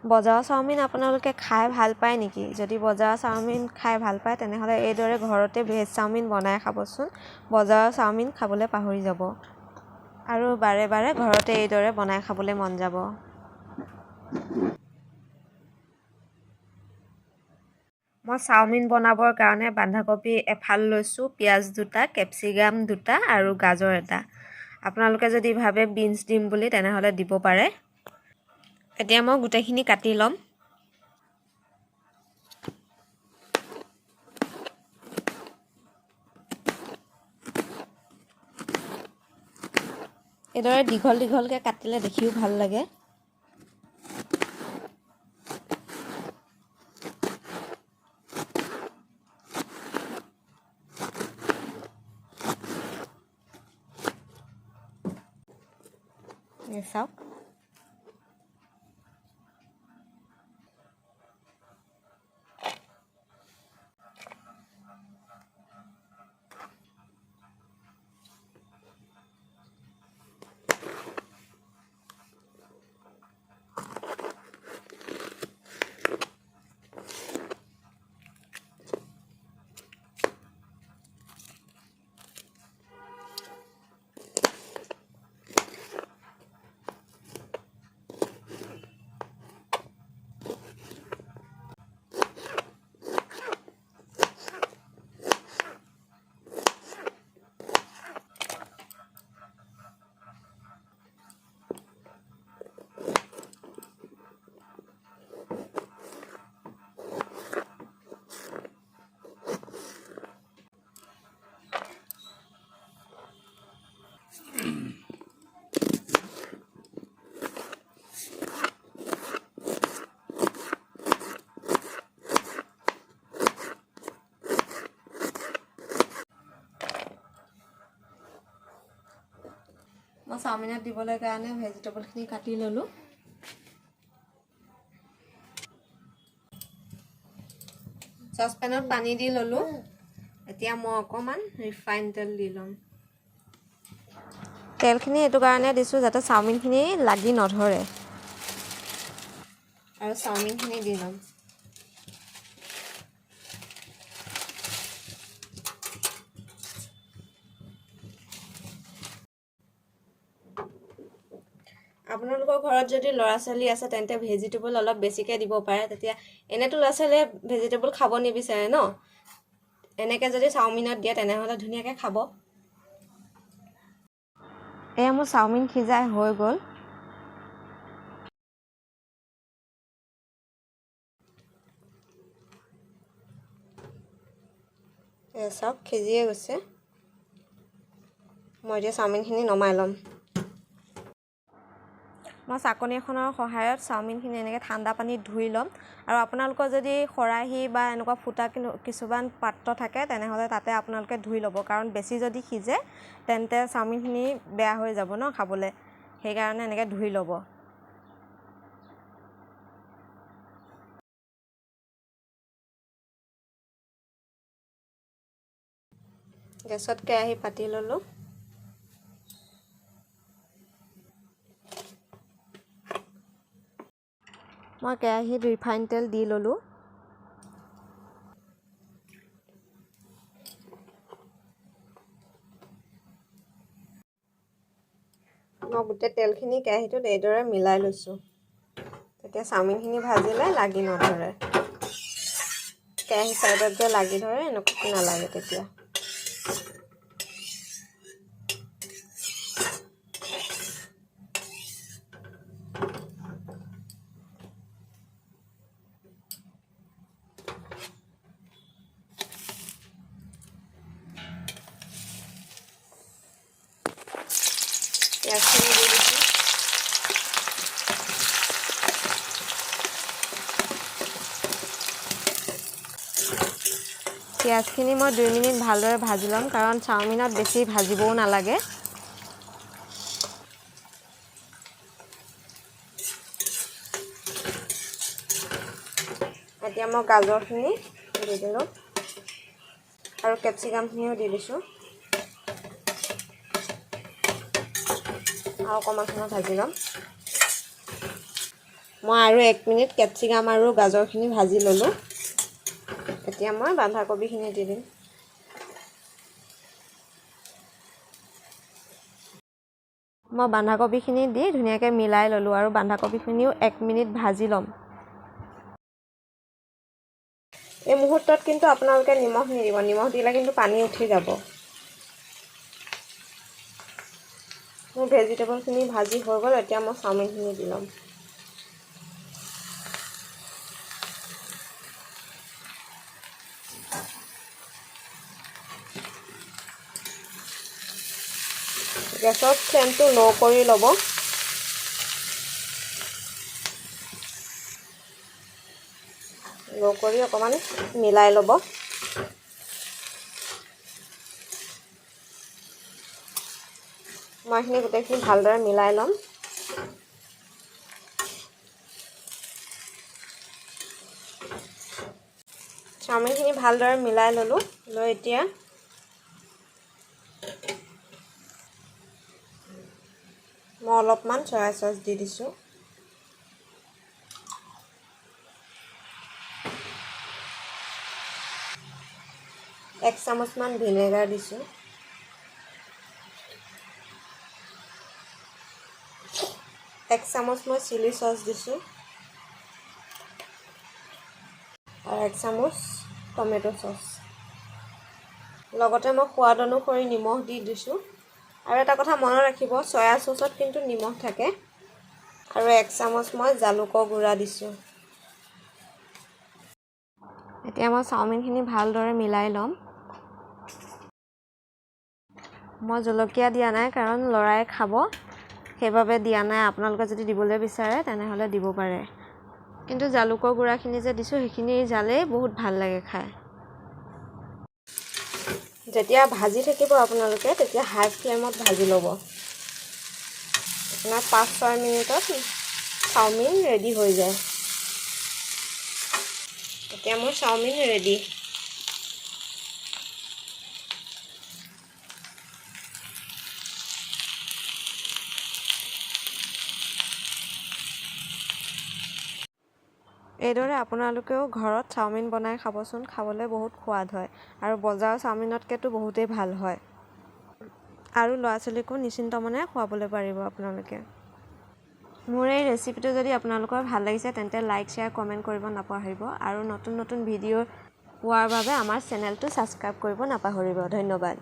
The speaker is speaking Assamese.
বজাৰৰ চাওমিন আপোনালোকে খাই ভাল পায় নেকি? যদি বজাৰৰ চাওমিন খাই ভাল পায় তেনেহ'লে এইদৰে ঘৰতে ভেজ চাওমিন বনাই খাবচোন। বজাৰৰ চাওমিন খাবলৈ পাহৰি যাব আৰু বাৰে বাৰে ঘৰতে এইদৰে বনাই খাবলৈ মন যাব। মই চাওমিন বনাবৰ কাৰণে বন্ধাকবি এফাল লৈছোঁ, পিঁয়াজ 2টা, কেপচিকাম 2টা আৰু গাজৰ এটা। আপোনালোকে যদি ভাবে বিনছ দিম বুলি তেনেহ'লে দিব পাৰে। এতিয়া মই গোটেইখিনি কাটি ল'ম। এইদৰে দীঘল দীঘলকৈ কাটিলে দেখিও ভাল লাগে। চাওক মই চাওমিনত দিবলৈ কাৰণে ভেজিটেবলখিনি কাটি ল'লোঁ। চচপেনত পানী দি ল'লোঁ। এতিয়া মই অকণমান ৰিফাইন তেল দি ল'ম। তেলখিনি এইটো কাৰণে দিছোঁ যাতে চাওমিনখিনি লাগি নধৰে। আৰু চাওমিনখিনি দি ল'ম। আপোনালোকৰ ঘৰত যদি ল'ৰা ছোৱালী আছে তেন্তে ভেজিটেবল অলপ বেছিকৈ দিব পাৰে। তেতিয়া এনেতো ল'ৰা ছোৱালীয়ে ভেজিটেবল খাব নিবিচাৰে ন, এনেকৈ যদি চাওমিনত দিয়ে তেনেহ'লে ধুনীয়াকৈ খাব। এয়া মোৰ চাওমিন সিজাই হৈ গ'ল। চাওক সিজিয়ে গৈছে। মই এতিয়া চাওমিনখিনি নমাই ল'ম। মই চাকনি এখনৰ সহায়ত চাওমিনখিনি এনেকৈ ঠাণ্ডা পানীত ধুই ল'ম। আৰু আপোনালোকৰ যদি খৰাহী বা এনেকুৱা ফুটা কিছুমান পাত্ৰ থাকে তেনেহ'লে তাতে আপোনালোকে ধুই ল'ব, কাৰণ বেছি যদি সিজে তেন্তে চাওমিনখিনি বেয়া হৈ যাব ন খাবলৈ। সেইকাৰণে এনেকৈ ধুই ল'ব। গেছত কেৰাহী পাতি ল'লোঁ। মই কেৰাহীত ৰিফাইন তেল দি ল'লোঁ। মই গোটেই তেলখিনি কেৰাহীটোত এইদৰে মিলাই লৈছোঁ। তেতিয়া চাওমিনখিনি ভাজিলে লাগি নধৰে। কেৰাহী চাইডত যে লাগি ধৰে এনেকুৱা নালাগে তেতিয়া। পিঁয়াজখিনি দি দিছোঁ। পিঁয়াজখিনি মই 2 মিনিট ভালদৰে ভাজি ল'ম, কাৰণ চাওমিনত বেছি ভাজিবও নালাগে। এতিয়া মই গাজৰখিনি দি দিলোঁ আৰু কেপচিকামখিনিও দি দিছোঁ। আৰু অকণমান সময় ভাজি ল'ম। মই আৰু 1 মিনিট কেপচিকাম আৰু গাজৰখিনি ভাজি ল'লোঁ। এতিয়া মই বন্ধাকবিখিনি দি দিম। মই বন্ধাকবিখিনি দি ধুনীয়াকৈ মিলাই ল'লোঁ আৰু বন্ধাকবিখিনিও 1 মিনিট ভাজি ল'ম। এই মুহূৰ্তত কিন্তু আপোনালোকে নিমখ নিদিব, নিমখ দিলে কিন্তু পানী উঠি যাব। মোৰ ভেজিটেবলখিনি ভাজি হৈ গ'ল, এতিয়া মই চাওমিনখিনি দি ল'ম। গেছৰ ফ্লেমটো ল' কৰি ল'ব। ল' কৰি অকণমান মিলাই ল'ব। মই এইখিনি গোটেইখিনি ভালদৰে মিলাই ল'ম। চাওমিনখিনি ভালদৰে মিলাই ল'লোঁ। লৈ এতিয়া মই অলপমান চয়া চচ দি দিছোঁ। এক চামুচমান ভিনেগাৰ দিছোঁ। এক চামুচ মই চিলি চচ দিছোঁ আৰু 1 চামুচ টমেটো চচ। লগতে মই সোৱাদ অনুসৰি নিমখ দি দিছোঁ। আৰু এটা কথা মনত ৰাখিব, চয়া চচত কিন্তু নিমখ থাকে। আৰু 1 চামুচ মই জালুকৰ গুড়া দিছোঁ। এতিয়া মই চাওমিনখিনি ভালদৰে মিলাই ল'ম। মই জলকীয়া দিয়া নাই কাৰণ ল'ৰাই খাব, সেইবাবে দিয়া নাই। আপোনালোকে যদি দিবলৈ বিচাৰে তেনেহ'লে দিব পাৰে। কিন্তু জালুকৰ গুড়াখিনি যে দিছোঁ সেইখিনি জালেই বহুত ভাল লাগে খাই। যেতিয়া ভাজি থাকিব আপোনালোকে তেতিয়া হাই ফ্লেমত ভাজি ল'ব। আপোনাৰ 5-6 মিনিটত চাওমিন ৰেডি হৈ যায়। এতিয়া মোৰ চাওমিন ৰেডি। এইদৰে আপোনালোকেও ঘৰত চাওমিন বনাই খাবচোন, খাবলৈ বহুত সোৱাদ হয় আৰু বজাৰৰ চাওমিনতকৈতো বহুতেই ভাল হয়। আৰু ল'ৰা ছোৱালীকো নিশ্চিন্ত মনে খুৱাবলৈ পাৰিব আপোনালোকে। মোৰ এই ৰেচিপিটো যদি আপোনালোকৰ ভাল লাগিছে তেন্তে লাইক, শ্বেয়াৰ, কমেণ্ট কৰিব নাপাহৰিব আৰু নতুন নতুন ভিডিঅ' পোৱাৰ বাবে আমাৰ চেনেলটো ছাবস্ক্ৰাইব কৰিব নাপাহৰিব। ধন্যবাদ।